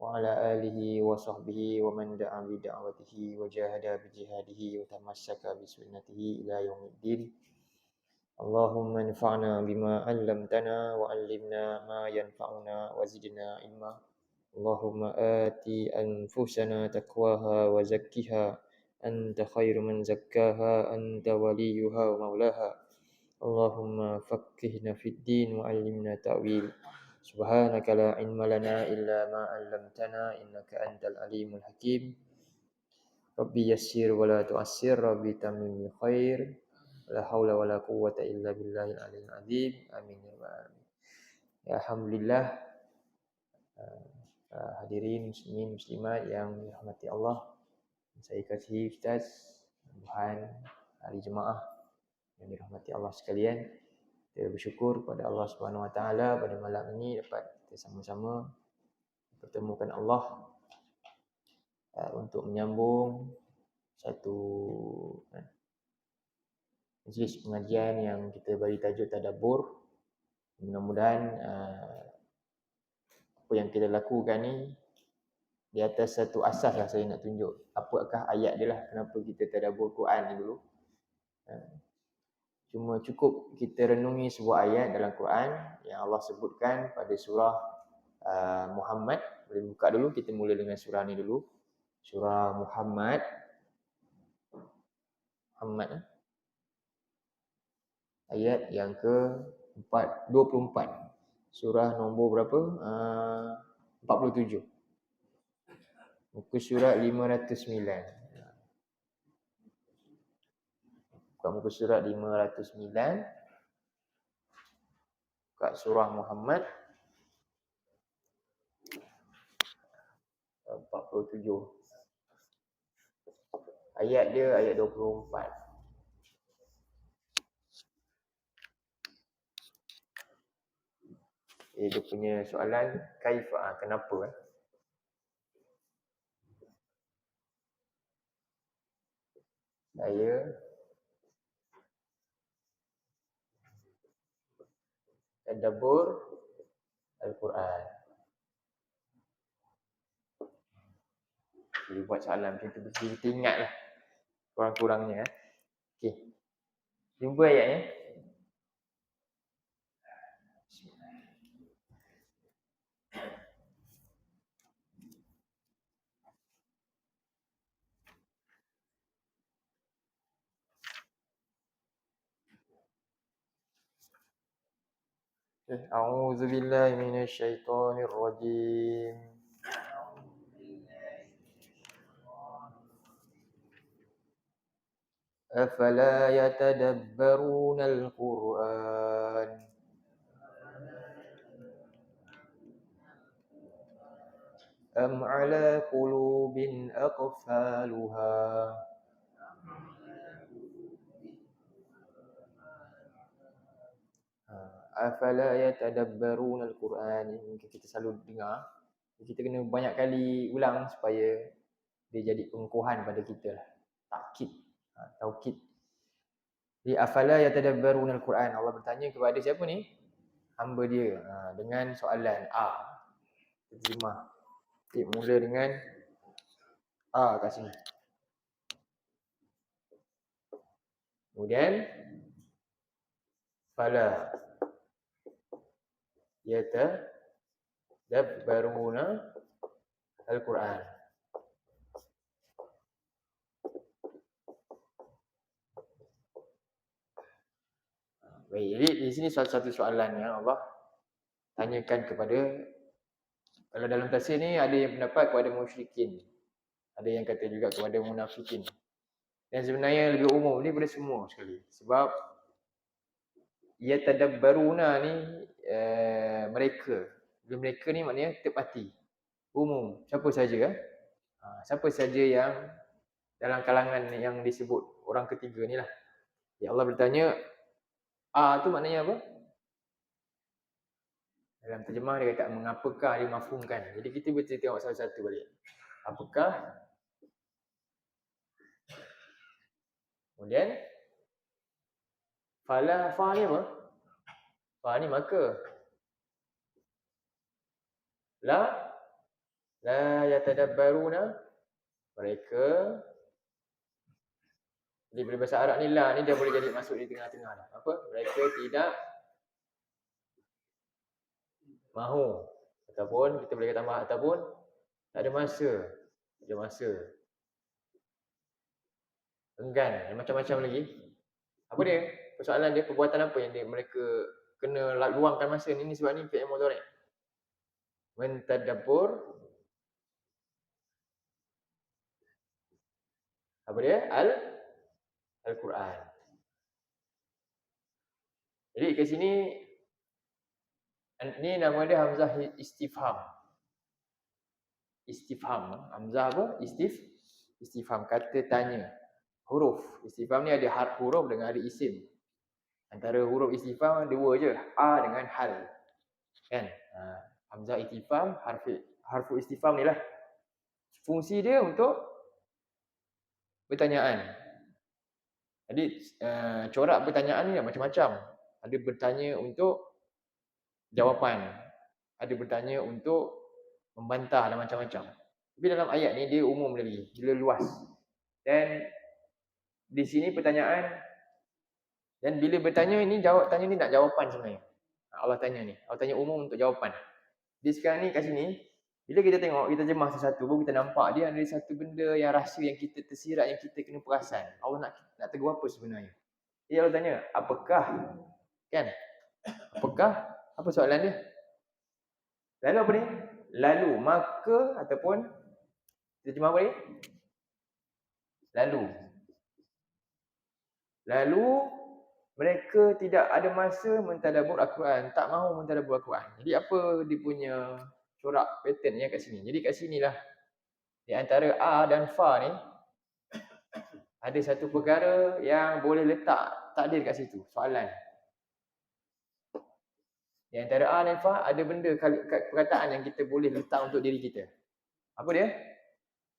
وعلى آله وصحبه ومن دعا بدعوته وجاهد بجهاده وتمسك بسنته إلى يوم الدين. اللهم انفعنا بما علمتنا وعلمنا ما ينفعنا وزدنا علما. اللهم آت أنفسنا تقواها وزكها أنت خير من زكاها أنت وليها ومولاها. اللهم فقهنا في الدين وعلمنا تأويل. سبحانك لا علم لنا إلا ما علمتنا إنك أنت العليم الحكيم. ربي يسر ولا تعسر ربي تمم بالخير لا حول ولا قوة إلا بالله العلي العظيم آمين يا رب العالمين. Ya, Alhamdulillah, hadirin muslimin muslimat yang dirahmati Allah, saya kasihi Ustaz, Tuhan, ahli jemaah yang dirahmati Allah sekalian. Kita bersyukur kepada Allah Subhanahu Wa Taala pada malam ini dapat kita sama-sama pertemukan Allah untuk menyambung satu majlis pengajian yang kita bagi tajuk tadabbur. Mudah-mudahan apa yang kita lakukan ni di atas satu asas lah saya nak tunjuk. Apakah ayat dia lah, kenapa kita tadabbur Quran ni dulu. Cuma cukup kita renungi sebuah ayat dalam Quran yang Allah sebutkan pada surah Muhammad. Boleh buka dulu, kita mula dengan surah ni dulu. Surah Muhammad. Ayat yang ke-24. Surah nombor berapa? 47. Muka surat 509. Buka muka surat 509. Buka surah Muhammad 47. Ayat dia ayat 24. Dia punya soalan kaifa, kenapa saya tadabbur Al-Quran. Jadi buat soalan macam tu mesti kita ingat lah kurang-kurangnya. Okey, jumpa ayatnya. A'udzu billahi minasy syaithanir rajim. Afala yatadabbaruna al-Qur'an am 'ala qulubin aqfaluha. Afala yatadabbaruna al-Quran. Ini kita selalu dengar. Kita kena banyak kali ulang supaya dia jadi pengukuhan pada kita lah. Taukid. Jadi afala yatadabbaruna al-Quran. Allah bertanya kepada siapa ni? Hamba dia. Dengan soalan terjemah. Okay, mula dengan kat sini. Kemudian fala yatadabbaruna al-Quran. Baik, jadi di sini satu soalan yang Allah tanyakan kepada, kalau dalam tafsir ni ada yang pendapat kepada musyrikin, ada yang kata juga kepada munafikin. Dan sebenarnya lebih umum ni pada semua sekali. Sebab yatadabbaruna ni mereka. Bila mereka ni maknanya tepati. Umum, siapa saja siapa saja yang dalam kalangan yang disebut orang ketiga ni lah. Ya Allah bertanya, tu maknanya apa? Dalam terjemah dia kata mengapakah dia mafhumkan. Jadi kita baca tengok satu-satu balik. Apakah? Kemudian fa ni apa? Fa ni maka. La La yatadabbaruna, mereka, jadi boleh bahasa Arab ni la ni dia boleh jadi masuk di tengah-tengah dah. Apa? Mereka tidak mahu, ataupun kita boleh kata tambah, ataupun tak ada masa. Tak ada masa. Enggan, macam-macam lagi. Apa dia? Persoalan dia, perbuatan apa yang mereka kena luangkan masa ni sebab ni fi'il mudhari'. Mentadabbur, apa dia? Al-Quran. Jadi kat sini ni nama dia hamzah istifham. Istifham, hamzah apa? Istifham, kata tanya. Huruf istifham ni ada huruf dengan ada isim. Antara huruf istifham dua je, a dengan hal. Kan? Hamzah istifham, harfu istifham ni lah. Fungsi dia untuk pertanyaan. Jadi corak pertanyaan ni macam-macam. Ada bertanya untuk jawapan, ada bertanya untuk membantah dan macam-macam. Tapi dalam ayat ni dia umum lagi, dia luas. Dan di sini pertanyaan, dan bila bertanya ni, tanya ni nak jawapan sebenarnya. Allah tanya ni, Allah tanya umum untuk jawapan. Jadi sekarang ni kat sini, bila kita tengok, kita jemah satu-satu, baru kita nampak dia ada satu benda yang rahsia yang kita tersirat, yang kita kena perasan. Allah nak tegur apa sebenarnya? Jadi Allah tanya, apakah? Kan? Apakah? Apa soalan dia? Lalu apa ni? Lalu, maka, ataupun terjemah apa ni? Lalu mereka tidak ada masa mentadabbur Al-Quran, tak mahu mentadabbur Al-Quran. Jadi apa dia punya corak pattern yang kat sini? Jadi kat sinilah di antara a dan fa ni ada satu perkara yang boleh letak takdir kat situ, soalan. Di antara a dan fa ada benda perkataan yang kita boleh letak untuk diri kita. Apa dia?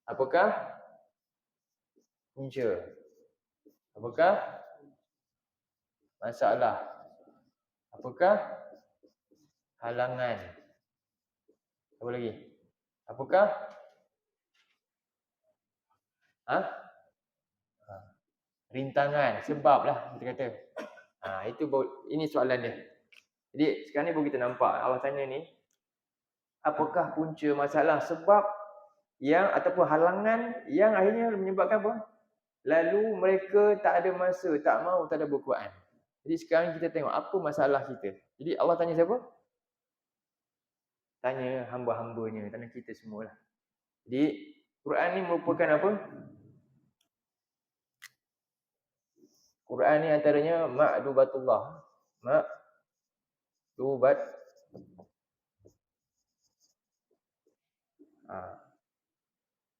Apakah punca? Apakah masalah? Apakah halangan? Apa lagi? Apakah rintangan, sebab lah kita kata. Ini soalan dia. Jadi sekarang ni baru kita nampak Allah tanya ni, apakah punca masalah, sebab yang ataupun halangan yang akhirnya menyebabkan apa? Lalu mereka tak ada masa, tak mahu tadabbur Quran. Jadi sekarang kita tengok apa masalah kita. Jadi Allah tanya siapa? Tanya hamba-hambanya, tanya kita semualah. Jadi Quran ni merupakan apa? Quran ni antaranya ma'dubatullah. Ma'dubat.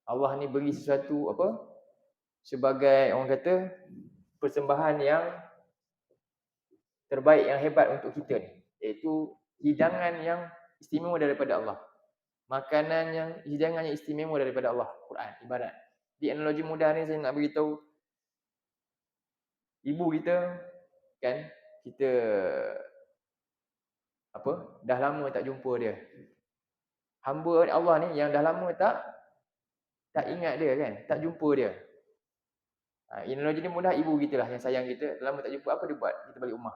Allah ni beri sesuatu apa? Sebagai orang kata persembahan yang terbaik, yang hebat untuk kita ni, iaitu hidangan yang istimewa daripada Allah. Makanan yang hidangan yang istimewa daripada Allah, Quran ibarat. Di analogi mudah ni saya nak beritahu, ibu kita kan, kita dah lama tak jumpa dia. Hamba Allah ni yang dah lama tak ingat dia kan, tak jumpa dia. Analogi ni mudah, ibu kita lah yang sayang kita, dah lama tak jumpa, apa dia buat? Kita balik rumah.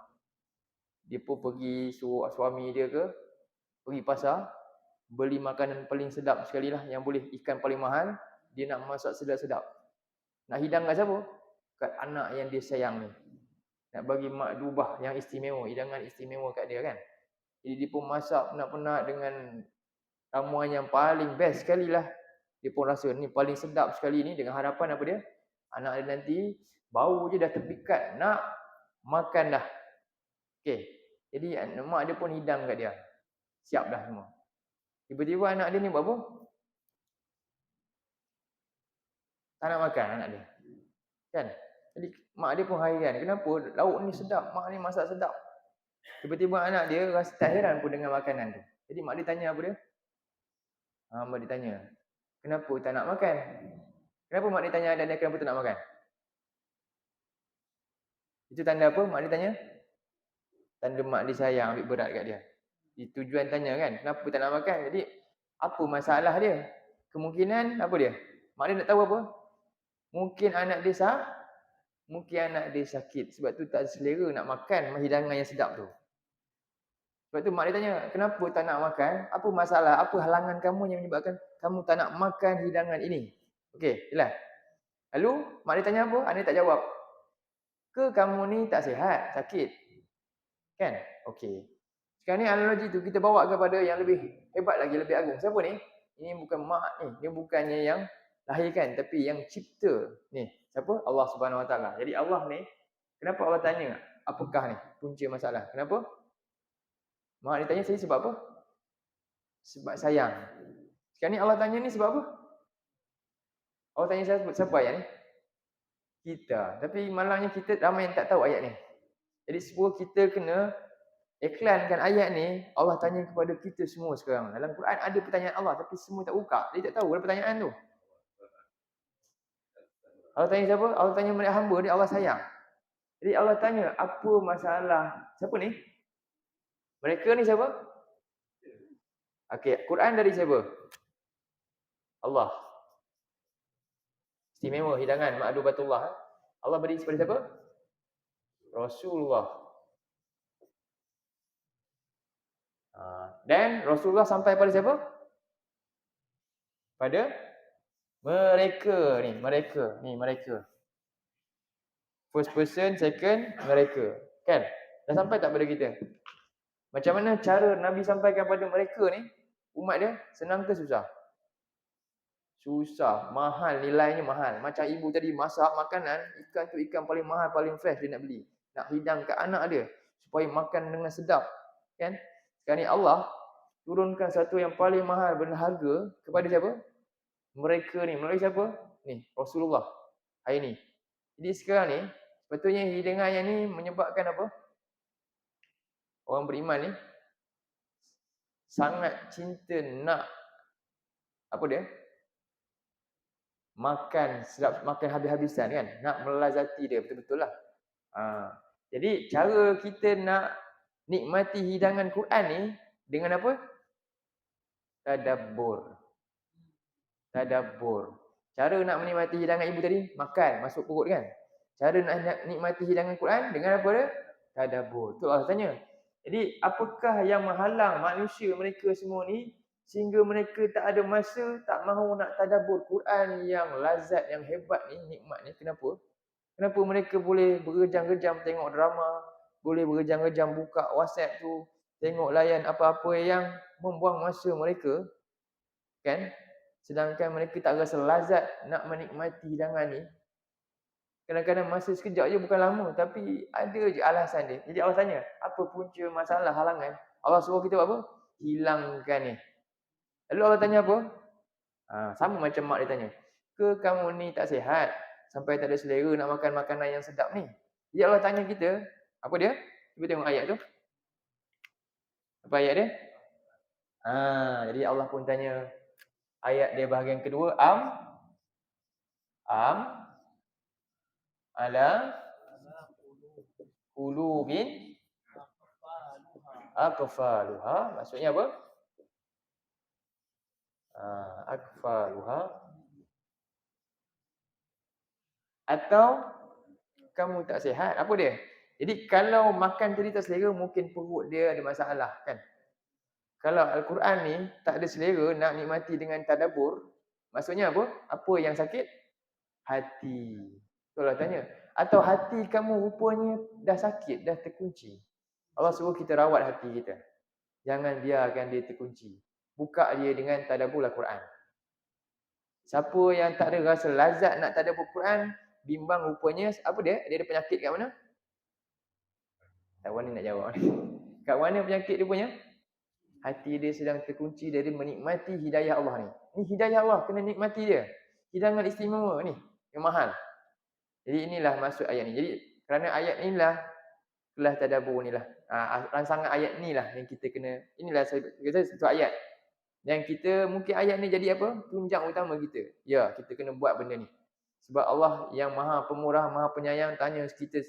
Dia pun pergi suruh suami dia pergi pasar, beli makanan paling sedap sekali lah, yang boleh ikan paling mahal, dia nak masak sedap-sedap. Nak hidang kat siapa? Kat anak yang dia sayang ni. Nak bagi makdubah yang istimewa, hidangan istimewa kat dia kan. Jadi dia pun masak penat-penat dengan ramuan yang paling best sekali lah. Dia pun rasa ni paling sedap sekali ni, dengan harapan apa dia? Anak dia nanti bau je dah terpikat nak makan dah. Okey. Jadi mak dia pun hidang kat dia. Siap dah semua. Tiba-tiba anak dia ni buat apa? Tak nak makan anak dia. Kan? Jadi mak dia pun hairan. Kenapa? Lauk ni sedap. Mak ni masak sedap. Tiba-tiba anak dia rasa tak heran pun dengan makanan tu. Jadi mak dia tanya apa dia? Mak dia tanya, kenapa tak nak makan? Kenapa mak dia tanya anak dia kenapa tak nak makan? Itu tanda apa mak dia tanya? Tanda mak dia sayang, ambil berat kat dia. Tujuan tanya kan, kenapa tak nak makan? Jadi Apa masalah dia? Kemungkinan apa dia? Mak dia nak tahu apa? Mungkin anak dia mungkin anak dia sakit. Sebab tu tak selera nak makan hidangan yang sedap tu. Sebab tu mak dia tanya, kenapa tak nak makan? Apa masalah? Apa halangan kamu yang menyebabkan kamu tak nak makan hidangan ini? Okey, jelas. Lalu mak dia tanya apa? Anak tak jawab. Ke kamu ni tak sihat, sakit? Kan? Okey. Sekarang ni analogi tu kita bawa kepada yang lebih hebat lagi, lebih agung. Siapa ni? Ini bukan mak ni. Dia bukannya yang lahirkan, tapi yang cipta. Ni, siapa? Allah Subhanahu Wa Taala. Jadi Allah ni, kenapa Allah tanya? Apakah ni punca masalah? Kenapa? Mak dia tanya saya sebab apa? Sebab sayang. Sekarang ni Allah tanya ni sebab apa? Allah tanya saya siapa ayat ni? Kita. Tapi malangnya kita ramai yang tak tahu ayat ni. Jadi semua kita kena iklankan ayat ni. Allah tanya kepada kita semua sekarang. Dalam Quran ada pertanyaan Allah tapi semua tak buka. Dia tak tahu ada pertanyaan tu. Allah tanya siapa? Allah tanya mereka hamba dia, Allah sayang. Jadi Allah tanya apa masalah? Siapa ni? Mereka ni siapa? Okey, Quran dari siapa? Allah. Istimewa hidangan ma'dubatullah. Allah beri kepada siapa? Rasulullah. Dan Rasulullah sampai pada siapa? Pada mereka ni, mereka. First person, second, mereka. Kan? Dah sampai tak pada kita? Macam mana cara Nabi sampaikan pada mereka ni? Umat dia senang ke susah? Susah, mahal, nilainya mahal. Macam ibu tadi masak makanan, ikan tu ikan paling mahal, paling fresh dia nak beli. Nak hidang ke anak dia supaya makan dengan sedap. Kan? Sekarang ni Allah turunkan satu yang paling mahal berharga kepada siapa? Mereka ni. Melalui siapa? Ni, Rasulullah. Hari ni. Jadi sekarang ni, sepatutnya hidangan yang ni menyebabkan apa? Orang beriman ni sangat cinta nak apa dia? Makan sedap, makan habis-habisan kan? Nak melazati dia betul-betul lah. Jadi cara kita nak nikmati hidangan Quran ni dengan apa? Tadabbur. Cara nak menikmati hidangan ibu tadi, makan, masuk perut kan? Cara nak nikmati hidangan Quran dengan apa dia? Tadabbur. Tu Allah tanya. Jadi apakah yang menghalang manusia mereka semua ni sehingga mereka tak ada masa, tak mahu nak tadabbur Quran yang lazat, yang hebat ni, nikmat ni? Kenapa? Kenapa mereka boleh berjam-jam tengok drama, boleh berjam-jam buka WhatsApp tu, tengok layan apa-apa yang membuang masa mereka, kan? Sedangkan mereka tak rasa lazat nak menikmati hidangan ni. Kadang-kadang masa sekejap je, bukan lama, tapi ada je alasan dia. Jadi Allah tanya, apa punca masalah, halangan? Allah suruh kita buat apa? Hilangkan ni. Lalu Allah tanya apa? Sama macam mak dia tanya. Ke kamu ni tak sihat sampai tak ada selera nak makan makanan yang sedap ni? Jadi Allah tanya kita, apa dia? Cuba tengok ayat tu. Apa ayat dia? Jadi Allah pun tanya, ayat dia bahagian kedua, ala qulubin aqfaluha. Maksudnya apa? Aqfaluha. Atau kamu tak sihat. Apa dia? Jadi kalau makan tadi tak selera, mungkin perut dia ada masalah kan? Kalau Al-Quran ni tak ada selera nak nikmati dengan tadabbur, maksudnya apa? Apa yang sakit? Hati. Itulah tanya. Atau hati kamu rupanya dah sakit, dah terkunci. Allah suruh kita rawat hati kita. Jangan biarkan dia terkunci. Buka dia dengan tadabbur Al-Quran. Siapa yang tak ada rasa lazat nak tadabbur Quran, bimbang rupanya, apa dia? Dia ada penyakit kat mana? Tak wani nak jawab. Kat mana penyakit dia punya? Hati dia sedang terkunci dari menikmati hidayah Allah ni. Ni hidayah Allah, kena nikmati dia. Hidangan istimewa ni, yang mahal. Jadi inilah maksud ayat ni. Jadi kerana ayat inilah kelas tadabbur ni lah. Rangsangan ayat ni lah yang kita kena, inilah satu ayat. Yang kita, mungkin ayat ni jadi apa? Tunjang utama kita. Ya, kita kena buat benda ni. Sebab Allah yang maha pemurah, maha penyayang tanya kita,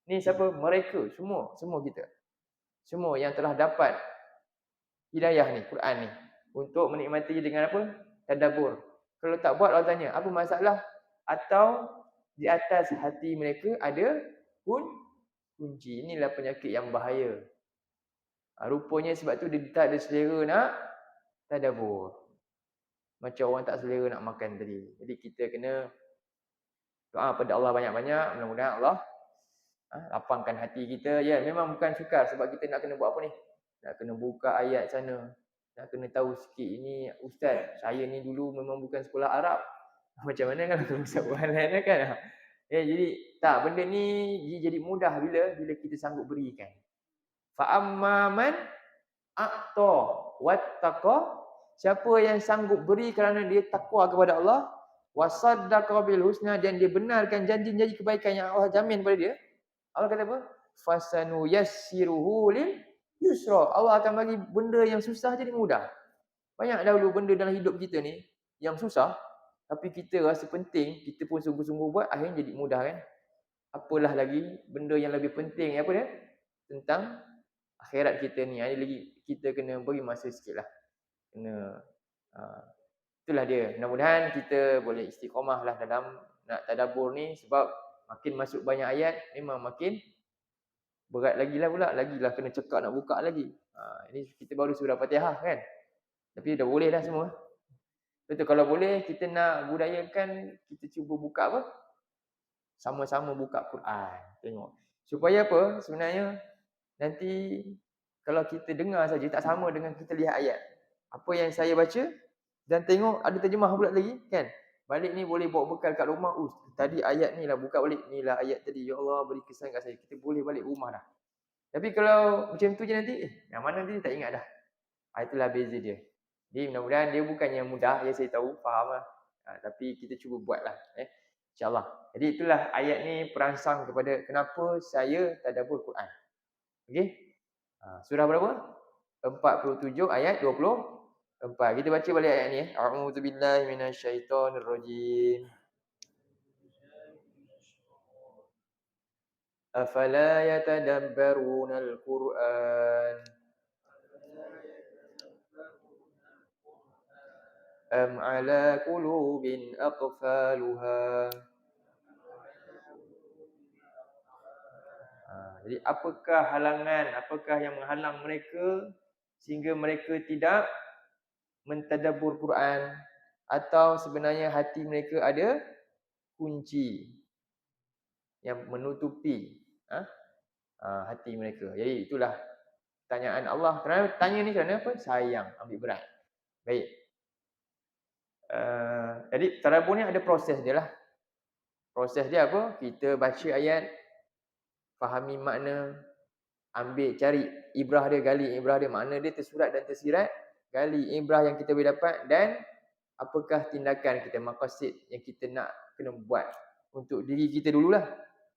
ni siapa? Mereka, semua kita. Semua yang telah dapat hidayah ni, Quran ni. untuk menikmati dengan apa? Tadabbur. Kalau tak buat, Allah tanya, apa masalah? Atau di atas hati mereka ada kunci. Inilah penyakit yang bahaya. Rupanya sebab tu dia tak ada selera nak tadabbur. Macam orang tak selera nak makan tadi. Jadi kita kena doa pada Allah banyak-banyak. Mudah-mudahan Allah lapangkan hati kita. Ya, memang bukan sukar sebab kita nak kena buat apa ni? Nak kena buka ayat sana. Nak kena tahu sikit. Ini ustaz, saya ni dulu memang bukan sekolah Arab. Macam mana kalau ustaz buat lain kan? Ya, jadi tak, benda ni jadi mudah bila kita sanggup berikan. Fa amman a'ta wattaqa, siapa yang sanggup beri kerana dia takwa kepada Allah, wasaddaqa bil husna, dan dia benarkan janji-janji kebaikan yang Allah jamin kepada dia. Allah kata apa? Fasanu yassiruhu lil yusra. Allah akan bagi benda yang susah jadi mudah. Banyak dahulu benda dalam hidup kita ni yang susah, tapi kita rasa penting, kita pun sungguh-sungguh buat, akhirnya jadi mudah kan? Apalah lagi benda yang lebih penting, apa dia? Tentang akhirat kita ni. Ada lagi kita kena beri masa sikit lah. Itulah dia. Mudah-mudahan kita boleh istiqamah lah dalam nak tadabbur ni, sebab makin masuk banyak ayat memang makin berat lagilah pula. Lagilah kena cekak nak buka lagi. Ini kita baru surah Fatihah kan. Tapi dah boleh dah semua. Betul, kalau boleh kita nak budayakan, kita cuba buka apa? Sama-sama buka Quran. Tengok. Supaya apa? Sebenarnya nanti kalau kita dengar saja tak sama dengan kita lihat ayat. Apa yang saya baca dan tengok ada terjemah pula lagi kan. Balik ni boleh bawa bekal kat rumah. Tadi ayat ni lah, buka balik. Ni lah ayat tadi. Ya Allah beri kesan kat saya. Kita boleh balik rumah dah. Tapi kalau macam tu je nanti, yang mana nanti tak ingat dah. Itulah beza dia. Jadi mudah-mudahan dia bukannya mudah, ya saya tahu, faham lah. Tapi kita cuba buat lah. InsyaAllah. Jadi itulah ayat ni perangsang kepada kenapa saya tadabbur Quran. Okey? Surah berapa? 47 ayat 24. Kita baca balik ayat ni. A'udzubillahi minasyaitonirrajim. Afala yatadabbarunal Qur'an am ala qulubin aqfaluha. Jadi apakah halangan, apakah yang menghalang mereka sehingga mereka tidak mentadabbur Quran, atau sebenarnya hati mereka ada kunci yang menutupi hati mereka. Jadi itulah pertanyaan Allah. Kerana tanya ni kerana apa? Sayang, ambil berat. Baik. Jadi tadabbur ni ada proses dia lah. Proses dia apa? Kita baca ayat, fahami makna, ambil, cari ibrah dia, gali ibrah dia, makna dia tersurat dan tersirat, gali ibrah yang kita boleh dapat, dan apakah tindakan kita, maqasid yang kita nak kena buat untuk diri kita dululah.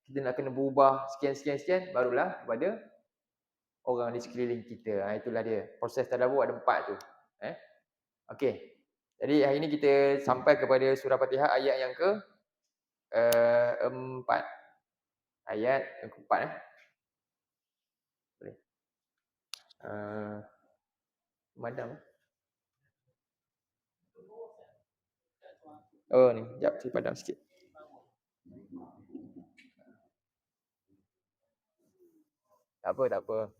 Kita nak kena berubah sekian, barulah kepada orang di sekeliling kita. Itulah dia. Proses tadabbur ada 4 tu. Okey. Jadi hari ini kita sampai kepada surah Fatihah ayat yang ke 4. Ayat yang ke-4 Boleh. Madam. Oh ni, jap saya padam sikit. Tak apa.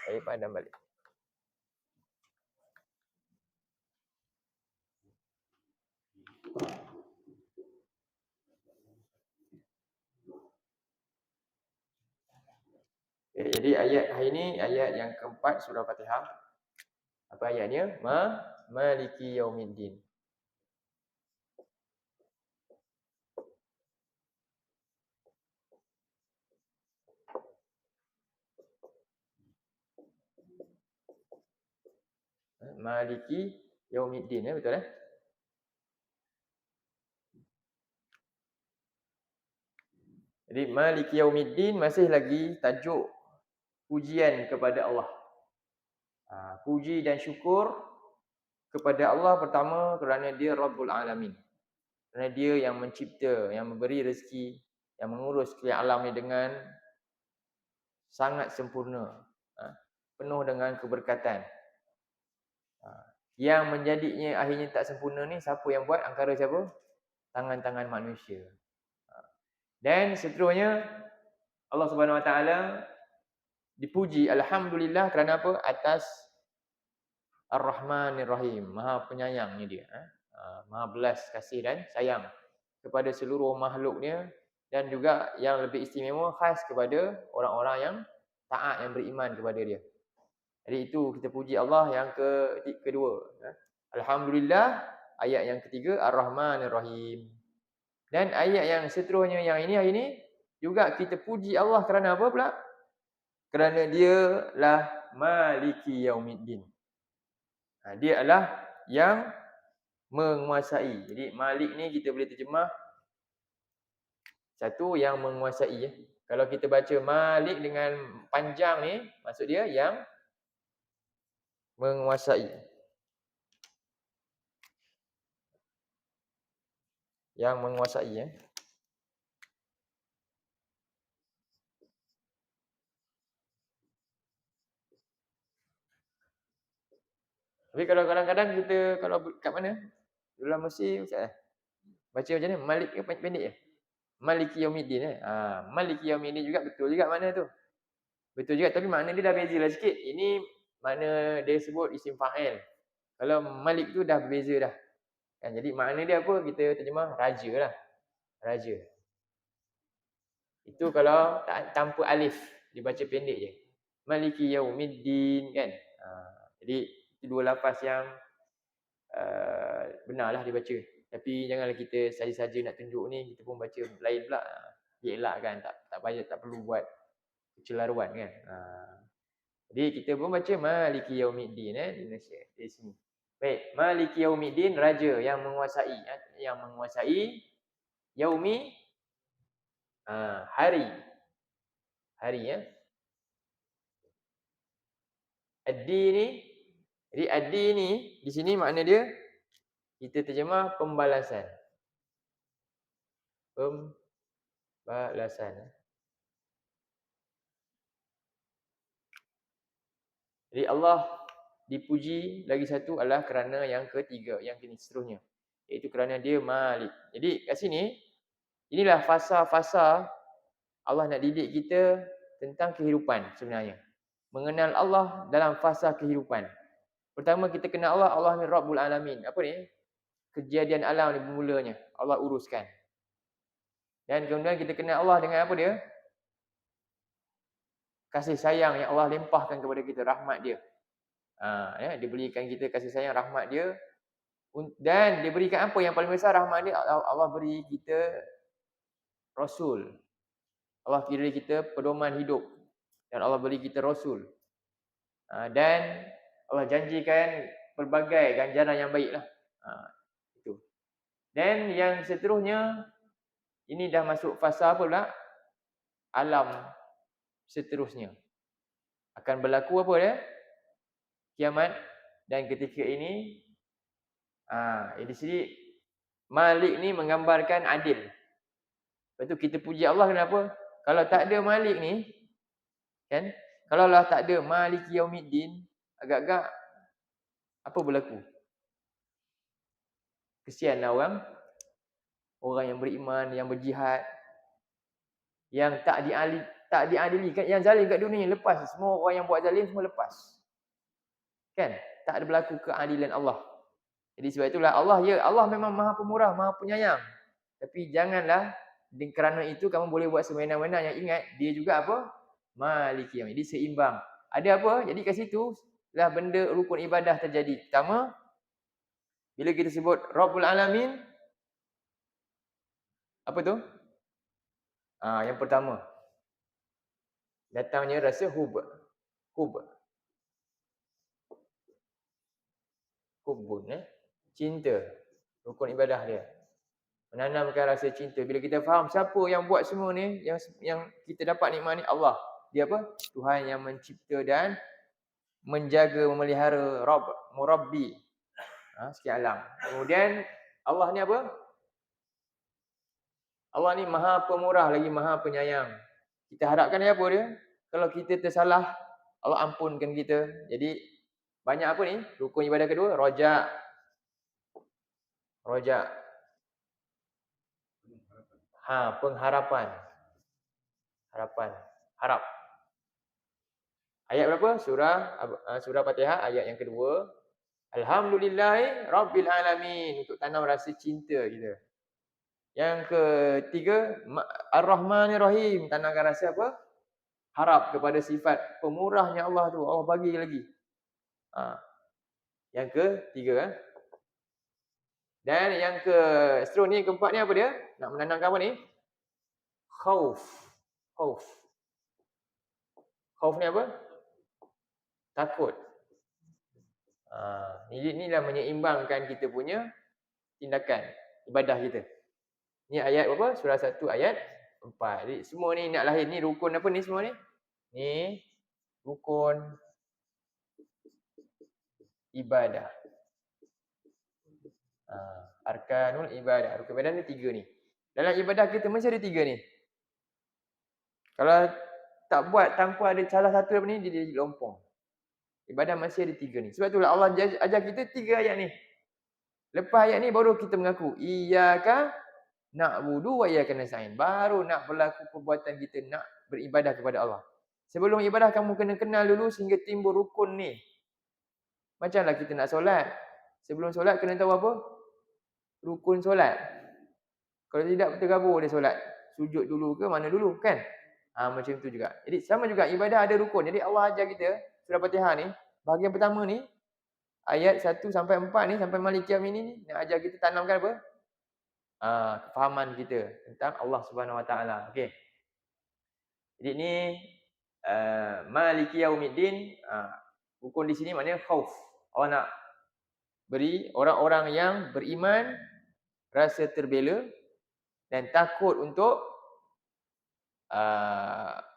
Saya padam balik. Jadi ayat hari ini ayat yang ke-4 surah Fatihah. Apa ayatnya? Maliki yaumiddin. Maliki yaumiddin, betul Jadi Maliki yaumiddin masih lagi tajuk pujian kepada Allah. Puji dan syukur kepada Allah pertama kerana dia Rabbul Alamin. Kerana dia yang mencipta, yang memberi rezeki, yang mengurus sekalian alam ni dengan sangat sempurna. Penuh dengan keberkatan. Yang menjadinya akhirnya tak sempurna ni siapa yang buat? Antara siapa? Tangan-tangan manusia. Dan seterusnya Allah Subhanahu Wa Taala dipuji, alhamdulillah, kerana apa? Atas Ar-Rahmanir Rahim, Maha penyayang ni dia. Maha belas kasih dan sayang kepada seluruh makhluknya, dan juga yang lebih istimewa khas kepada orang-orang yang taat, yang beriman kepada dia. Jadi itu kita puji Allah yang kedua. Alhamdulillah. Ayat yang ketiga, Ar-Rahmanir Rahim. Dan ayat yang seterusnya yang ini hari ini juga kita puji Allah kerana apa pula? Kerana dia lah Maliki Yaumiddin. Dia adalah yang menguasai. Jadi Malik ni kita boleh terjemah satu yang menguasai. Kalau kita baca Malik dengan panjang ni, maksud dia yang menguasai. Yang menguasai. Tapi kalau kadang-kadang kita kalau kat mana? Dalam Mesir baca macam ni, Malik ke pendek je? Maliki Yaumiddin. Maliki Yaumiddin juga betul juga makna tu. Betul juga, tapi makna dia dah beza lah sikit. Ini makna dia sebut isim fa'il. Kalau Malik tu dah berbeza dah. Jadi makna dia apa? Kita terjemah raja lah. Raja. Itu kalau tanpa alif, dibaca pendek je. Maliki Yaumiddin kan. Jadi itu dua lafaz yang benarlah dibaca. Tapi janganlah kita saja-saja nak tunjuk ni, kita pun baca lain pula. Elak kan, tak payah, tak perlu buat kecelaruan kan. Jadi kita pun baca Maliki Yaumiddin di Malaysia, di sini. Baik, Maliki Yaumiddin, raja yang menguasai, yang menguasai yaumi, hari. Hari ya. Ad-di ni, jadi ad-di ni di sini makna dia kita terjemah pembalasan. Pembalasan. Jadi Allah dipuji lagi satu adalah kerana yang ketiga, yang kini seterusnya, iaitu kerana dia Malik. Jadi kat sini inilah fasa-fasa Allah nak didik kita tentang kehidupan sebenarnya. Mengenal Allah dalam fasa kehidupan. Pertama kita kenal Allah, Allah ni Rabbul Alamin. Apa ni? Kejadian alam ni bermulanya Allah uruskan. Dan kemudian kita kenal Allah dengan apa dia? Kasih sayang yang Allah limpahkan kepada kita, rahmat dia. Dia berikan kita kasih sayang, rahmat dia. Dan dia berikan apa yang paling besar, rahmat dia? Allah beri kita Rasul. Allah beri kita pedoman hidup. Dan Allah beri kita Rasul. Dan Allah janjikan pelbagai ganjaran yang baik lah. Itu. Dan yang seterusnya, ini dah masuk fasa apa pula? Alam seterusnya. Akan berlaku apa dia? Kiamat. Dan ketika ini, di sini Malik ni menggambarkan adil. Lepas tu kita puji Allah kenapa? Kalau tak ada Malik ni, kan? Kalau lah tak ada Maliki Yaumiddin, agak-agak apa berlaku? Kesianlah orang yang beriman, yang berjihad, yang tak diadili kan, yang zalim kat dunia lepas, semua orang yang buat zalim semua lepas. Kan? Tak ada berlaku keadilan Allah. Jadi sebab itulah Allah memang Maha Pemurah, Maha Penyayang. Tapi janganlah kerana itu kamu boleh buat semena-mena. Yang ingat dia juga apa? Maliki Yaumiddin. Dia seimbang. Ada apa? Jadi kat situ lah benda rukun ibadah terjadi. Pertama, bila kita sebut Rabbul Alamin, apa tu? Yang pertama, datangnya rasa hubbun, cinta. Rukun ibadah dia menanamkan rasa cinta. Bila kita faham siapa yang buat semua ni, yang kita dapat nikmat ni, Allah. Dia apa? Tuhan yang mencipta dan menjaga, memelihara, Rabb, Murabbi sekian alam. Kemudian Allah ni apa? Allah ni Maha Pemurah lagi Maha Penyayang. Kita harapkan dia apa dia? Kalau kita tersalah, Allah ampunkan kita. Jadi banyak apa ni? Rukun ibadah kedua, roja. Roja. Pengharapan. Harapan. Harap. Ayat berapa? Surah Fatihah ayat yang kedua. Alhamdulillahi Rabbil Alamin. Untuk tanam rasa cinta kita. Yang ketiga, Ar-Rahmanir Rahim. Tanamkan rasa apa? Harap kepada sifat pemurahnya Allah tu. Allah bagi lagi. Yang ketiga. Dan yang seterusnya, keempat ni apa dia? Nak menanamkan apa ni? Khauf. Khauf ni apa? Takut. Inilah menyeimbangkan kita punya tindakan ibadah kita. Ni ayat berapa? Surah 1 ayat 4. Jadi semua ni nak lahir ni rukun apa ni semua ni? Ni rukun ibadah. Arkanul ibadah. Rukun ibadah ni 3 ni. Dalam ibadah kita mesti ada 3 ni. Kalau tak buat tanpa ada salah satu apa ni, dia lompong. Ibadah masih ada 3 ni. Sebab itulah Allah ajar kita 3 ayat ni. Lepas ayat ni baru kita mengaku iyyaka na'budu wa iyyaka nasta'in. Baru nak berlaku perbuatan kita nak beribadah kepada Allah. Sebelum ibadah kamu kena kenal dulu sehingga timbul rukun ni. Macamlah kita nak solat. Sebelum solat kena tahu apa? Rukun solat. Kalau tidak tergabur dia solat. Sujud dulu ke mana dulu kan? Macam tu juga. Jadi sama juga ibadah ada rukun. Jadi Allah ajar kita surah Fatihah ni, bahagian pertama ni ayat 1 sampai 4 ni sampai Maliki Yaumiddin ni nak ajar kita tanamkan apa? Kefahaman kita tentang Allah Subhanahu Wa Taala. Okey. Jadi ni Maliki Yaumiddin, rukun di sini maknanya khauf. Allah nak beri orang-orang yang beriman rasa terbela dan takut untuk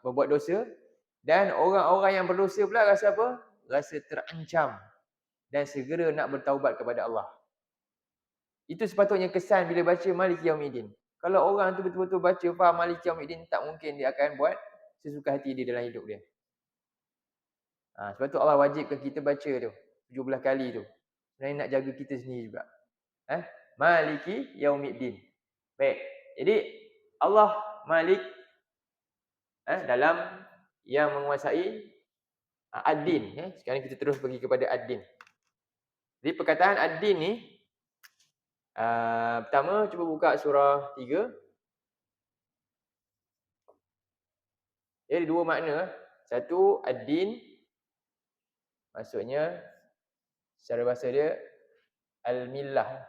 berbuat dosa, dan orang-orang yang berdosa pula rasa apa? Rasa terancam dan segera nak bertaubat kepada Allah. Itu sepatutnya kesan bila baca Maliki Yaumiddin. Kalau orang tu betul-betul baca faham Maliki Yaumiddin, tak mungkin dia akan buat sesuka hati dia dalam hidup dia. Sebab tu Allah wajibkan kita baca tu 17 kali tu. Sebenarnya nak jaga kita sendiri juga. Maliki Yaumiddin. Baik. Jadi Allah Malik dalam yang menguasai ad-din. Sekarang kita terus pergi kepada ad-din. Jadi perkataan ad-din ni, pertama cuba buka surah 3. Dia ada 2 makna. Satu, ad-din. Maksudnya, secara bahasa dia, al-millah.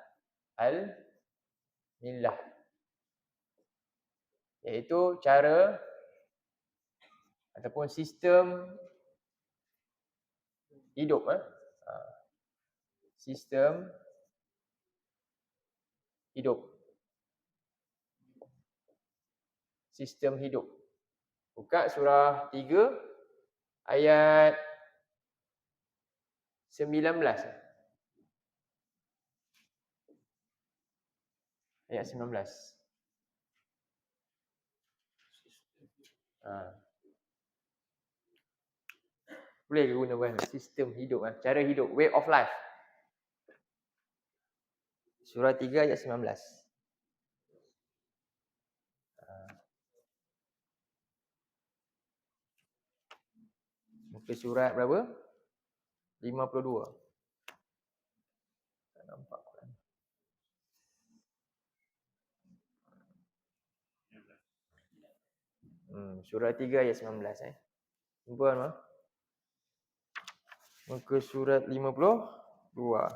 Al-millah. Iaitu cara ataupun sistem hidup. Sistem hidup. Sistem hidup. Buka surah 3 ayat 19. Ayat 19. Boleh ke guna sistem hidup, cara hidup, way of life. Surah 3 ayat 19. Muka surat berapa? 52. Tak nampak. Surah 3 ayat 19. Jumpa kan? Muka surat 52.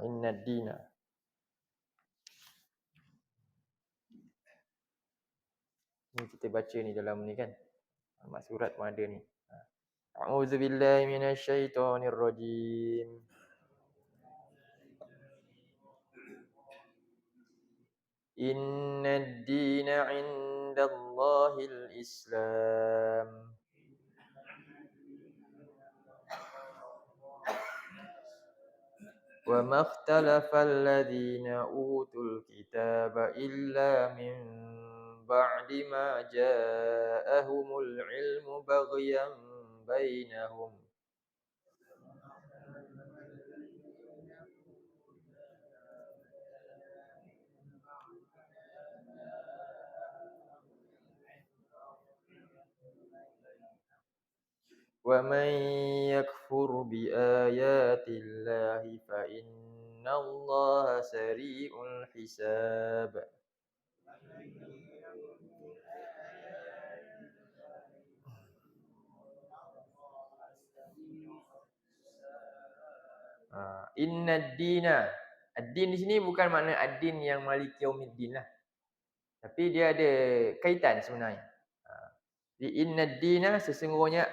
Inna dina. Ni kita baca ni dalam ni kan. Mak surat pun ada ni. A'udzubillahi minasyaitonirrajim. Inna dina 'indallahil Islam. وما اختلف الذين أوتوا الكتاب إلا من بعد ما جاءهم العلم بغيا بينهم ومن يكفر بآيات الله فإن الله سريع الحساب. Inna ad-dina. Ad-din di sini bukan makna ad-din yang maliki yaumiddin lah. Tapi dia ada kaitan sebenarnya. Di inna ad-dina sesungguhnya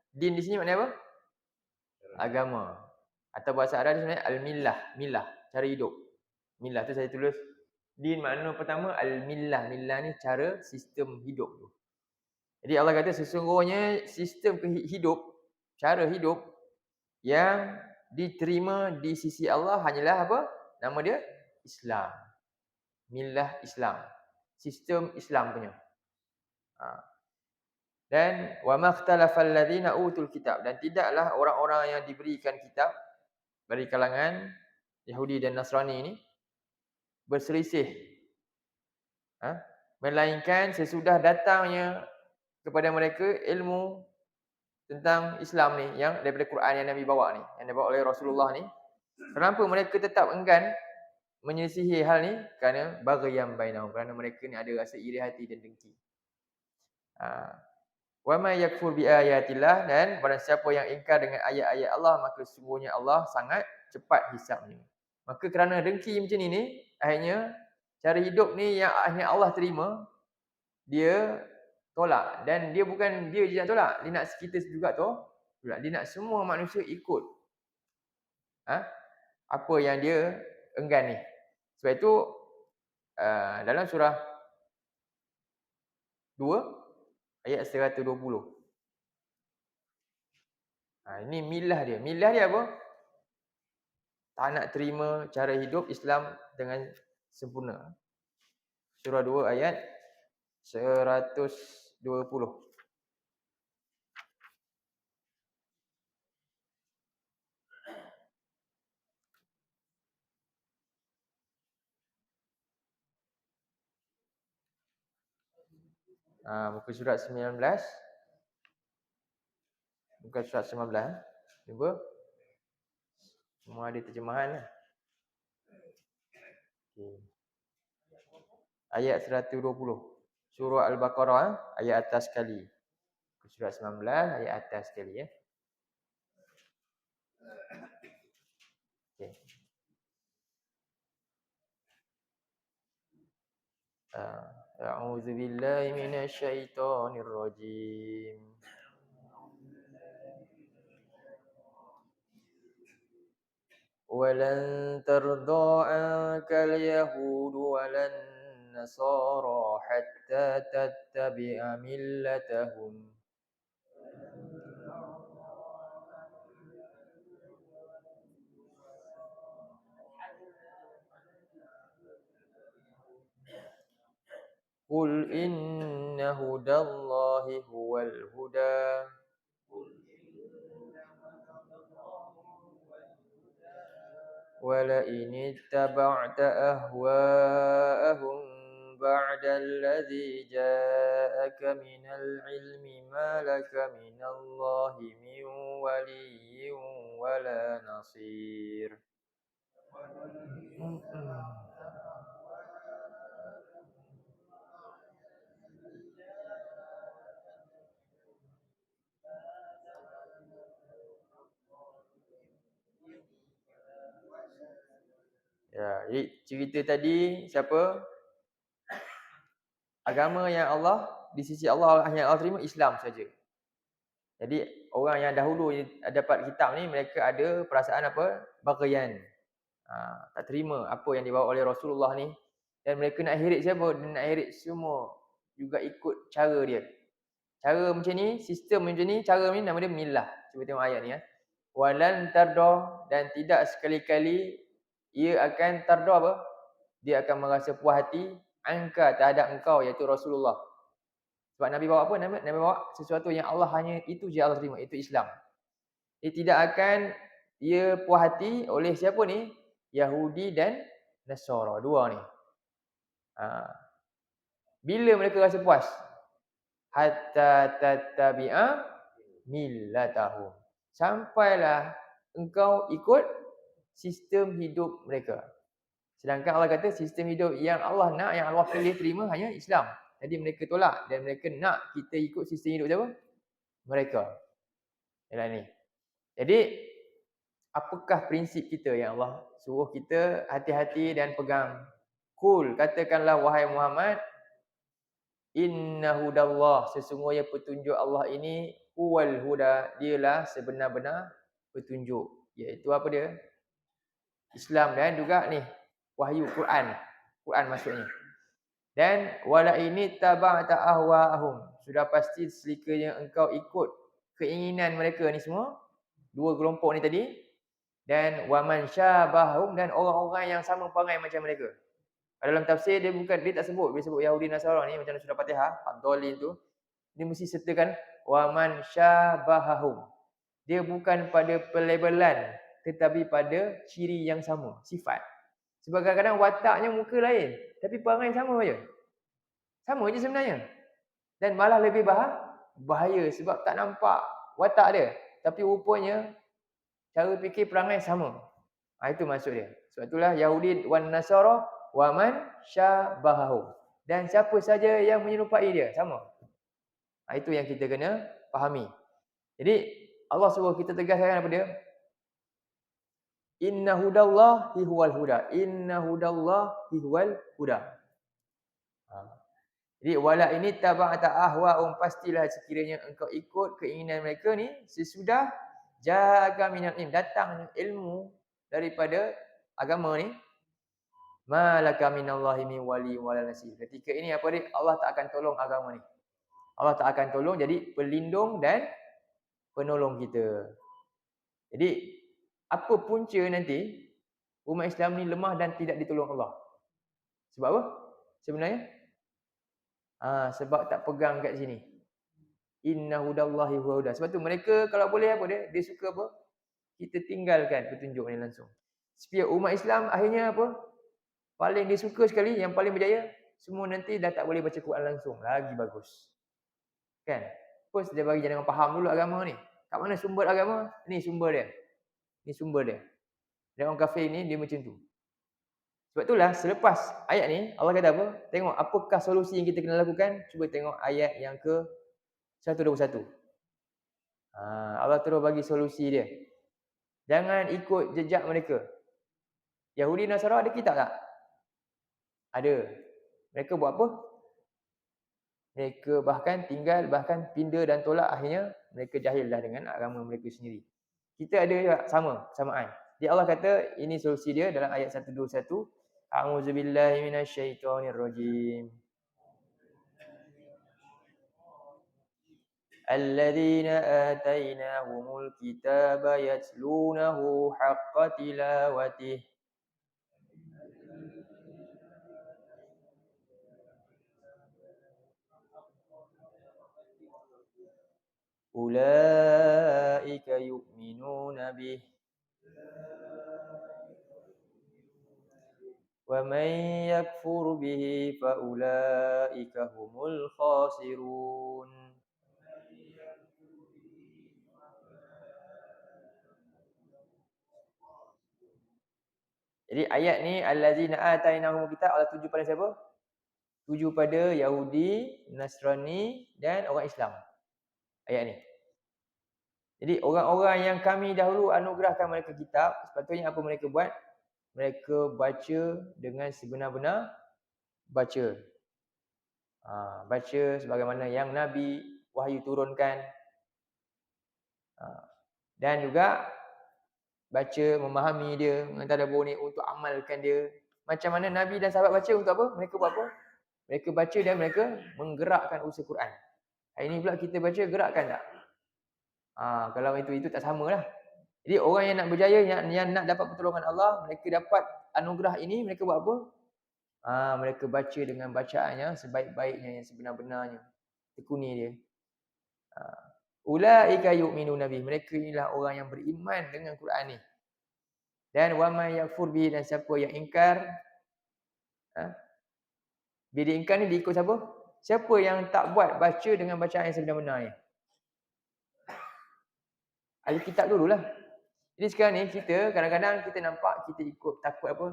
din di sini makna apa? Agama. Atau bahasa Arab sebenarnya al-millah, millah, cara hidup. Millah tu saya tulis din makna pertama al-millah. Millah ni cara sistem hidup tu. Jadi Allah kata sesungguhnya sistem hidup, cara hidup yang diterima di sisi Allah hanyalah apa? Nama dia Islam. Millah Islam. Sistem Islam punya. Dan wa makhtalafal ladzina utul kitab, dan tidaklah orang-orang yang diberikan kitab dari kalangan Yahudi dan Nasrani ini berselisih, melainkan sesudah datangnya kepada mereka ilmu tentang Islam ni, yang daripada Quran yang Nabi bawa ni, yang dibawa oleh Rasulullah ni. Kenapa mereka tetap enggan menyelisihi hal ni? Kerana baghyan bainahum, kerana mereka ni ada rasa iri hati dan dengki. Wa may yakfur bi ayatillah, dan barang siapa yang ingkar dengan ayat-ayat Allah, maka sesungguhnya Allah sangat cepat hisabnya. Maka kerana dengki macam ni, akhirnya cara hidup ni yang akhirnya Allah terima, dia tolak. Dan dia bukan dia je nak tolak, dia nak kita juga tolak. Dia nak semua manusia ikut apa yang dia enggan ni. Sebab itu dalam surah 2 ayat 120. Ini milah dia. Milah dia apa? Tak nak terima cara hidup Islam dengan sempurna. Surah 2 ayat 120. Muka surat 19. Bukan surat 19. Cuba. Semua ada terjemahan lah. Okay. Ayat 120. Surah Al-Baqarah ayat atas sekali. Surat 19 ayat atas sekali ya. Okay. A'udzu billahi minasyaitonir rajim. Walan tarda ankal yahud walan nasara hatta tattabi'a millatahum. Qul inna hudallahi huwal huda wala in ittaba'ta ahwa'ahum ba'da alladhi ja'aka minal ilmi ma laka minallahi min waliyyin wala nasir. Ya, jadi cerita tadi siapa? Agama yang Allah, di sisi Allah yang Allah terima Islam saja. Jadi orang yang dahulu dapat kitab ni, mereka ada perasaan apa? Baghyan. Tak terima apa yang dibawa oleh Rasulullah ni, dan mereka nak heret siapa? Dia nak heret semua juga ikut cara dia. Cara macam ni, sistem macam ni, cara ni nama dia millah. Cuba tengok ayat ni ya. Walan tarda, dan tidak sekali-kali ia akan tarda apa? Dia akan merasa puas hati angka terhadap engkau iaitu Rasulullah. Sebab Nabi bawa apa? Nabi bawa sesuatu yang Allah hanya itu je Allah terima, itu Islam. Dia tidak akan dia puas hati oleh siapa ni? Yahudi dan Nasara, dua ni. Bila mereka rasa puas? Hatta tattabi'a millatahum. Sampailah engkau ikut sistem hidup mereka. Sedangkan Allah kata sistem hidup yang Allah nak, yang Allah pilih terima hanya Islam. Jadi mereka tolak dan mereka nak kita ikut sistem hidup siapa? Mereka. Ialah ni. Jadi apakah prinsip kita yang Allah suruh kita hati-hati dan pegang? Qul, katakanlah wahai Muhammad, inna hudallah, sesungguhnya petunjuk Allah ini huwal huda, dialah sebenar-benar petunjuk. Iaitu apa dia? Islam dan juga ni wahyu Quran. Quran maksudnya. Dan wala ini taba'ta ahwa'ahum, sudah pasti sekiranya engkau ikut keinginan mereka ni semua, dua kelompok ni tadi, dan waman syabahum, dan orang-orang yang sama perangai macam mereka. Dalam tafsir dia tak sebut, dia sebut Yahudi Nasara ni macam surah Fatihah, ad-dallin tu, dia mesti sertakan waman syabahum. Dia bukan pada pelabelan tetapi pada ciri yang sama, sifat. Sebab kadang-kadang wataknya muka lain, tapi perangai sama je. Sama je sebenarnya. Dan malah lebih bahaya sebab tak nampak watak dia, tapi rupanya cara fikir perangai sama. Itu maksud dia. Sebab itulah Yahudi wan Nasara wa man syabahahum. Dan siapa saja yang menyerupai dia, sama. Itu yang kita kena fahami. Jadi Allah suruh kita tegaskan apa dia? Inna hudallahi huwal huda. Inna hudallahi huwal huda. Jadi wala ini taba'ata ahwa'um, pastilah sekiranya engkau ikut keinginan mereka ni sesudah ja'aka minal ilm, datang ilmu daripada agama ni, malaka minallahi min wali wala nasir. Ketika ini apa dia? Allah tak akan tolong agama ni. Allah tak akan tolong jadi pelindung dan penolong kita. Jadi apa punca nanti umat Islam ni lemah dan tidak ditolong Allah? Sebab apa? Sebenarnya sebab tak pegang kat sini. Inna hudallahi huwa huda. Sebab tu mereka kalau boleh apa dia suka apa? Kita tinggalkan petunjuk ni langsung. Supaya umat Islam akhirnya apa? Paling dia suka sekali, yang paling berjaya, semua nanti dah tak boleh baca Quran langsung. Lagi bagus. Kan? First dia bagi jangan faham dulu agama ni. Kat mana sumber agama? Ni sumber dia. Ni sumber dia. Dan orang kafir ni dia macam tu. Sebab itulah selepas ayat ni Allah kata apa? Tengok apakah solusi yang kita kena lakukan. Cuba tengok ayat yang ke 121. Allah terus bagi solusi dia. Jangan ikut jejak mereka. Yahudi Nasara ada kitab tak? Ada. Mereka buat apa? Mereka bahkan bahkan pindah dan tolak, akhirnya mereka jahil dah dengan agama mereka sendiri. Kita ada juga samaan. Jadi Allah kata ini solusi dia dalam ayat 121. A'udzubillahi minasyaitonirrajim. Alladzina atainahumul kitaba yatlunahu haqqa tilawatih. Ulaika yu'minuna bih. Wa man yakfur bihi fa ulaika humul khasirun. Jadi ayat ni allazina atainahumul kitab, Allah tuju pada siapa? Tuju pada Yahudi, Nasrani dan orang Islam. Ayat ni. Jadi orang-orang yang kami dahulu anugerahkan mereka kitab, sepatutnya apa mereka buat? Mereka baca dengan sebenar-benar baca. Baca sebagaimana yang Nabi wahyu turunkan. Dan juga baca, memahami dia, mentadabbur ni untuk amalkan dia. Macam mana Nabi dan sahabat baca untuk apa? Mereka buat apa? Mereka baca dan mereka menggerakkan usaha Quran. Hari ini pula kita baca, gerakkan tak? Kalau itu tak samalah. Jadi orang yang nak berjaya, yang nak dapat pertolongan Allah, mereka dapat anugerah ini mereka buat apa? Mereka baca dengan bacaan yang sebaik-baiknya, yang sebenar-benarnya. Tekuni dia. Ulaika yu'minuna bih. Mereka inilah orang yang beriman dengan Quran ni. Dan wa may yakfur bihi, dan siapa yang ingkar, bila ingkar ni diikut siapa? Siapa yang tak buat baca dengan bacaan yang sebenar-benarnya? Ahli kitab dululah. Jadi sekarang ni kita kadang-kadang kita nampak kita ikut takut apa?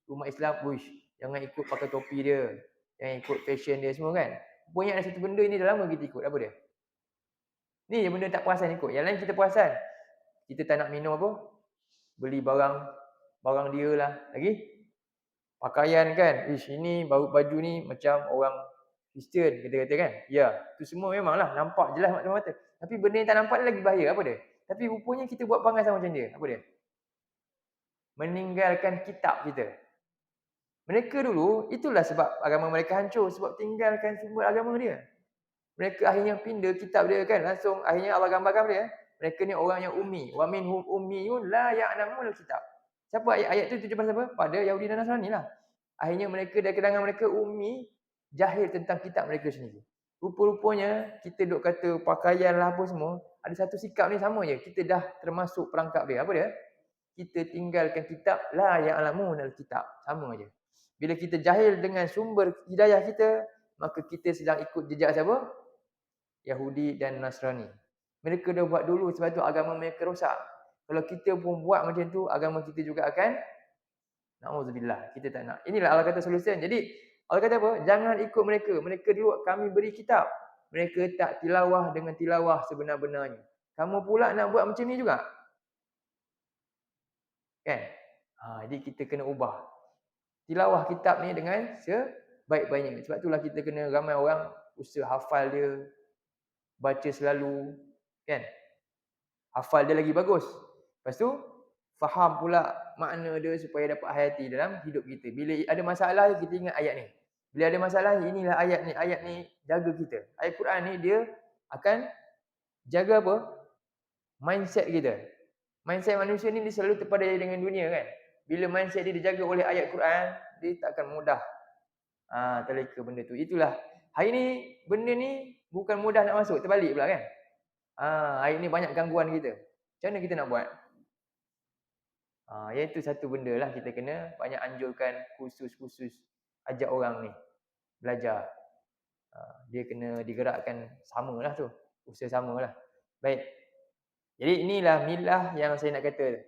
Umat Islam push. Jangan ikut pakai topi dia. Jangan ikut fashion dia semua kan. Punya ada satu benda ni dah lama kita ikut. Apa dia? Ni yang benda tak perasan ikut. Yang lain kita perasan. Kita tak nak minum apa? Beli barang dia lah. Lagi? Pakaian kan. Ini baju ni macam orang Kristian kata-kata kan. Ya. Itu semua memanglah nampak jelas mata-mata. Tapi benda yang tak nampak ni lagi bahaya. Apa dia? Tapi rupanya kita buat perangai sama macam dia. Apa dia? Meninggalkan kitab kita. Mereka dulu, itulah sebab agama mereka hancur. Sebab tinggalkan sumber agama dia. Mereka akhirnya pindah kitab dia kan. Langsung akhirnya Allah gambarkan dia. Mereka ni orang yang ummi. Wa minhum ummiyun la ya'lamul kitab. Siapa ayat tu tujuan pasal apa? Pada Yahudi dan Nasrani lah. Akhirnya mereka dari kalangan mereka ummi, jahil tentang kitab mereka sendiri. Rupa-rupanya kita duk kata pakaian lah apa semua. Ada satu sikap ni sama je. Kita dah termasuk perangkap dia. Apa dia? Kita tinggalkan kitab la ya'lamunal kitab. Sama je. Bila kita jahil dengan sumber hidayah kita, maka kita sedang ikut jejak siapa? Yahudi dan Nasrani. Mereka dah buat dulu, sebab tu agama mereka rosak. Kalau kita pun buat macam tu, agama kita juga akan na'udzubillah. Kita tak nak. Inilah Allah kata solution. Jadi Allah kata apa? Jangan ikut mereka. Mereka dulu kami beri kitab. Mereka tak tilawah dengan tilawah sebenar-benarnya. Kamu pula nak buat macam ni juga? Kan? Jadi kita kena ubah. Tilawah kitab ni dengan sebaik-baiknya. Sebab itulah kita kena ramai orang usaha hafal dia. Baca selalu. Kan? Hafal dia lagi bagus. Lepas tu, faham pula makna dia supaya dapat hayati dalam hidup kita. Bila ada masalah, kita ingat ayat ni. Bila ada masalah, inilah ayat ni. Ayat ni jaga kita. Ayat Quran ni dia akan jaga apa? Mindset kita. Mindset manusia ni dia selalu terpadai dengan dunia kan. Bila mindset dia dijaga oleh ayat Quran, dia tak akan mudah terleka benda tu. Itulah. Hari ni, benda ni bukan mudah nak masuk. Terbalik pula kan. Hari ni banyak gangguan kita. Macam mana kita nak buat? Iaitu satu benda lah kita kena banyak anjurkan khusus-khusus ajak orang ni belajar. Dia kena digerakkan samalah tu. Usaha samalah. Baik. Jadi inilah milah yang saya nak kata.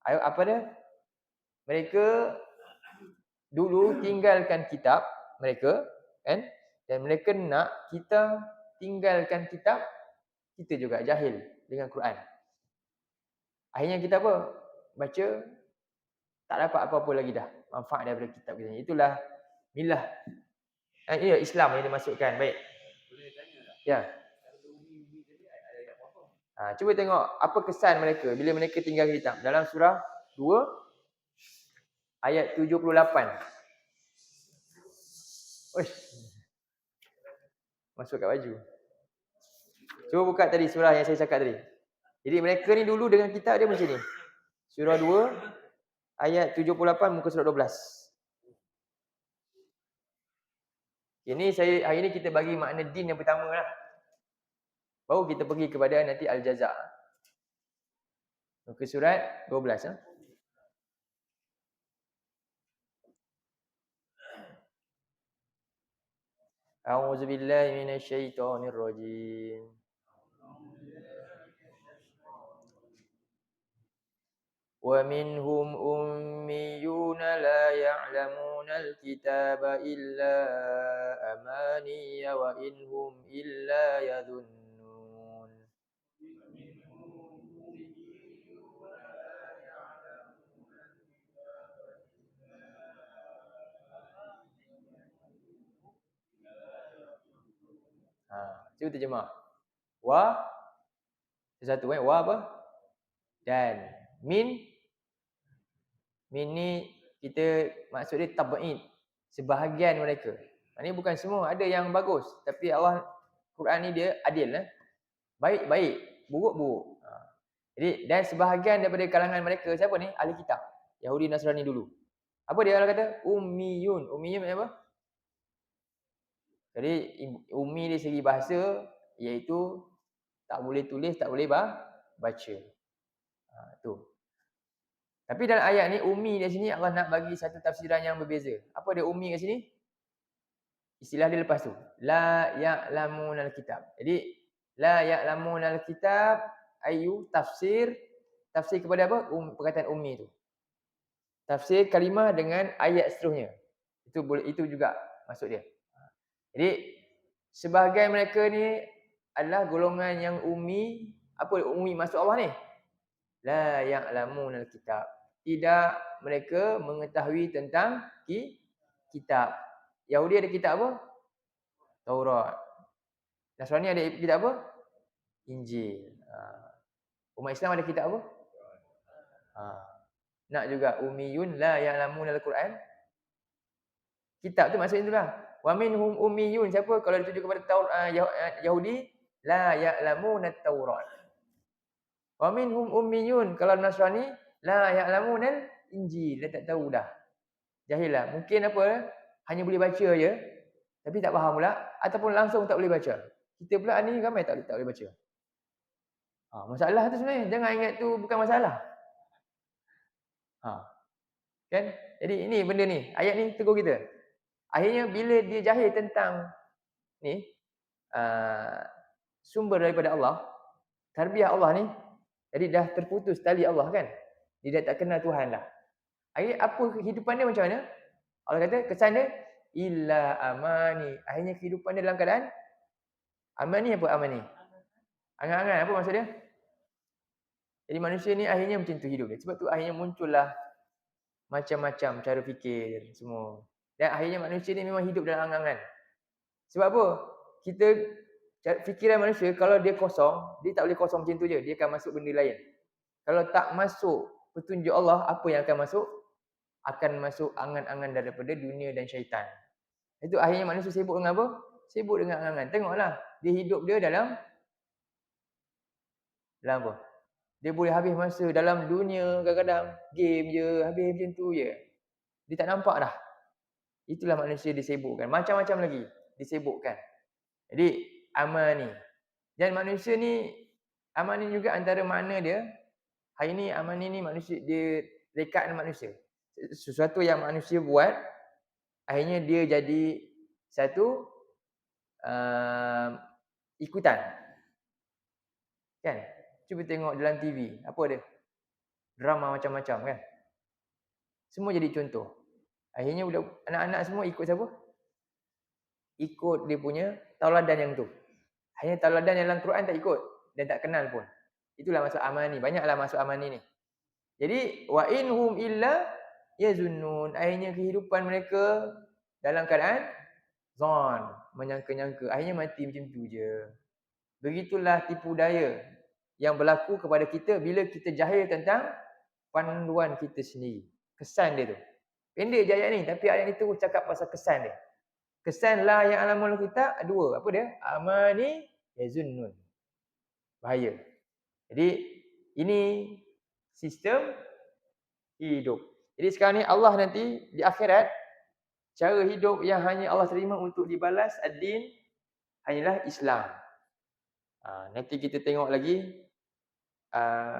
Apa dia? Mereka dulu tinggalkan kitab mereka kan, dan mereka nak kita tinggalkan kitab kita juga, jahil dengan Quran. Akhirnya kita apa? Baca tak dapat apa-apa lagi dah manfaat daripada kitab kita. Itulah milah. Ini Islam yang dimasukkan. Baik. Ya. Cuba tengok apa kesan mereka bila mereka tinggal kitab. Dalam surah 2 ayat 78. Oish. Masuk kat baju. Cuba buka tadi surah yang saya cakap tadi. Jadi mereka ni dulu dengan kitab dia macam ni. Surah 2 ayat 78 muka surat 12. Ini hari ni kita bagi makna din yang pertama lah. Baru kita pergi kepada nanti Al-Jaza. Muka surat 12. A'udzubillahi minasyaitonirrajim. Wa minhum ummiyuna la ya'lamunal kitaba illa amaniya wa inhum illa yadhunnun. Cuba terjemah. Wa satu wa apa? Dan min ni kita maksud dia tab'id, sebahagian mereka. Ini bukan semua, ada yang bagus, tapi Allah Quran ni dia adil baik, buruk. Jadi dan sebahagian daripada kalangan mereka siapa ni? Ahli kitab, Yahudi Nasrani dulu. Apa dia Allah kata? Ummiyun. Ummiyun maknanya apa? Jadi ummi dari segi bahasa iaitu tak boleh tulis, tak boleh baca. Tu. Tapi dalam ayat ni ummi di sini Allah nak bagi satu tafsiran yang berbeza. Apa dia ummi kat sini? Istilah dia lepas tu. La ya'lamunal kitab. Jadi la ya'lamunal kitab ayu tafsir kepada apa? Perkataan ummi tu. Tafsir kalimah dengan ayat seterusnya. Itu boleh, itu juga maksud dia. Jadi sebahagian mereka ni adalah golongan yang ummi. Apa ummi maksud Allah ni? La ya'lamunal kitab. Tidak mereka mengetahui tentang kitab. Yahudi ada kitab apa? Taurat. Nasrani ada kitab apa? Injil. Umat Islam ada kitab apa? Nak juga ummiyun la ya'lamunal Quran. Kitab tu maksud itulah. Wa minhum ummiyun. Siapa kalau dituju kepada Yahudi la ya'lamunat Taurat. Wa minhum ummiyun. Kalau Nasrani la ya'lamunal Injil. Dia tak tahu dah. Jahil lah. Mungkin apa? Hanya boleh baca je. Tapi tak faham pula. Ataupun langsung tak boleh baca. Kita pula ni ramai tak boleh baca. Masalah tu sebenarnya. Jangan ingat tu bukan masalah. Kan? Jadi ini benda ni. Ayat ni tegur kita. Akhirnya bila dia jahil tentang ni sumber daripada Allah, tarbiyah Allah ni, jadi dah terputus tali Allah kan. Dia dah tak kenal Tuhan dah. Akhirnya apa kehidupan dia macam mana? Allah kata kesan dia illa amani. Akhirnya kehidupan dia dalam keadaan amani. Apa amani? Angan-angan. Apa maksud dia? Jadi manusia ni akhirnya macam tu hidup dia. Sebab tu akhirnya muncullah macam-macam cara fikir semua. Dan akhirnya manusia ni memang hidup dalam angan-angan. Sebab apa? Kita fikiran manusia kalau dia kosong, dia tak boleh kosong macam tu je. Dia akan masuk benda lain. Kalau tak masuk petunjuk Allah, apa yang akan masuk? Akan masuk angan-angan daripada dunia dan syaitan. Itu akhirnya manusia sibuk dengan apa? Sibuk dengan angan-angan. Tengoklah, dia hidup dia dalam apa? Dia boleh habis masa dalam dunia, kadang-kadang game je, habis macam tu je. Dia tak nampak dah. Itulah manusia disibukkan. Macam-macam lagi disibukkan. Jadi amani. Dan manusia ni, amani juga antara makna dia. Hari ni amani ni manusia, dia rekat dengan manusia. Sesuatu yang manusia buat, akhirnya dia jadi satu ikutan. Kan? Cuba tengok dalam TV. Apa dia? Drama macam-macam kan? Semua jadi contoh. Akhirnya anak-anak semua ikut siapa? Ikut dia punya tauladan yang tu. Hanya tauladan yang dalam Quran tak ikut. Dan tak kenal pun. Itulah maksud amani. Banyaklah maksud amani ni. Jadi, wa inhum illa yazunnun. Akhirnya kehidupan mereka dalam keadaan zon. Menyangka-nyangka. Akhirnya mati macam tu je. Begitulah tipu daya yang berlaku kepada kita bila kita jahil tentang panduan kita sendiri. Kesan dia tu. Pendek je ayat ni. Tapi ayat ni terus cakap pasal kesan dia. Kesan la yang alamul kitab dua. Apa dia? Amani yazunnun. Bahaya. Jadi ini sistem hidup. Jadi sekarang ni Allah nanti di akhirat cara hidup yang hanya Allah terima untuk dibalas ad-din hanyalah Islam. Nanti kita tengok lagi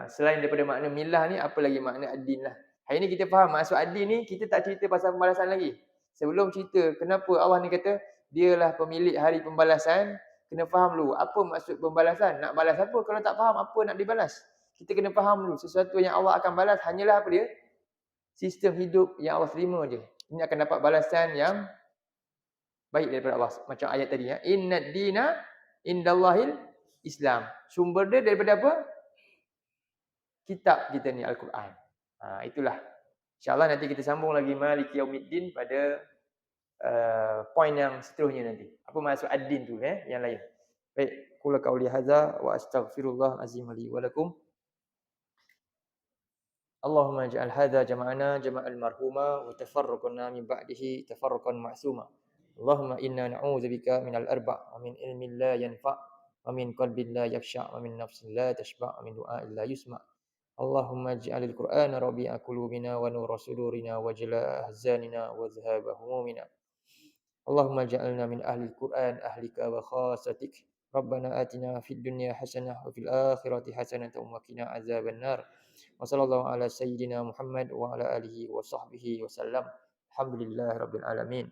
selain daripada makna milah ni apa lagi makna ad-din lah. Hari ni kita faham maksud ad-din ni, kita tak cerita pasal pembalasan lagi. Sebelum cerita kenapa Allah ni kata dialah pemilik hari pembalasan, kena faham dulu apa maksud pembalasan. Nak balas apa kalau tak faham apa nak dibalas? Kita kena faham dulu sesuatu yang Allah akan balas hanyalah apa dia? Sistem hidup yang Allah terima je. Ini akan dapat balasan yang baik daripada Allah. Macam ayat tadi ya. Innad dina indallahil Islam. Sumber dia daripada apa? Kitab kita ni Al-Quran. Itulah. InsyaAllah nanti kita sambung lagi Maliki Yaumiddin pada poin yang seterusnya nanti. Apa maksud ad-din tu yang lain. Baik, qul qauli hadza wa astaghfirullah azim li wa lakum. Allahumma ij'al hadza jama'ana jama'al marhuma wa tafarraqna min ba'dihi tafarraqan ma'suma. Allahumma inna na'udzubika minal arba' wa min ilmin la yanfa' wa min qalbin la yakhsha' wa min nafsin la tashba' wa min du'a'in la yusma'. اللهم اجعل القرآن ربيع قلوبنا ونور صدورنا وجلاء أحزاننا وذهاب همومنا. اللهم اجعلنا من أهل القرآن أهلك وخاصتك. ربنا آتنا في الدنيا حسنة وفي الآخرة حسنة وقنا عذاب النار. وصلى الله على سيدنا محمد وعلى آله وصحبه وسلم. الحمد لله رب العالمين.